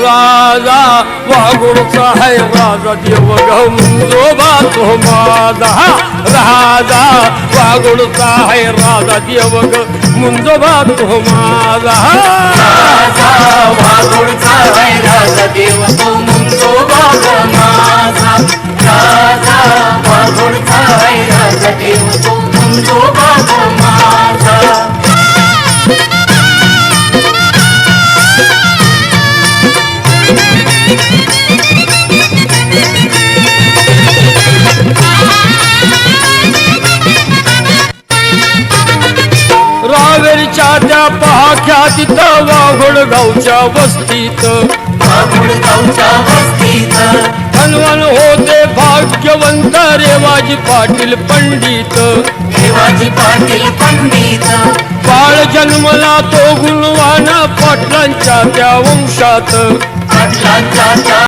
राजा वाघोडचा है राजा देवग मुंजोबा तो माझा राजा वाघोडचा है राजा देवग मुंजोबा तो माझा राजा वाघोडचा है राजा देव तो मुंजोबा माझा राजा वाघोडचा है राजा देव तो मुंजोबा माझा रावेरच्या त्या पहाख्या तिथं वाघोड गावच्या वस्तीत हनुमान होते भाग्यवंत रेवाजी पाटील पंडित बाळ जन्मला तो गुणवान पाटलांच्या त्या वंशात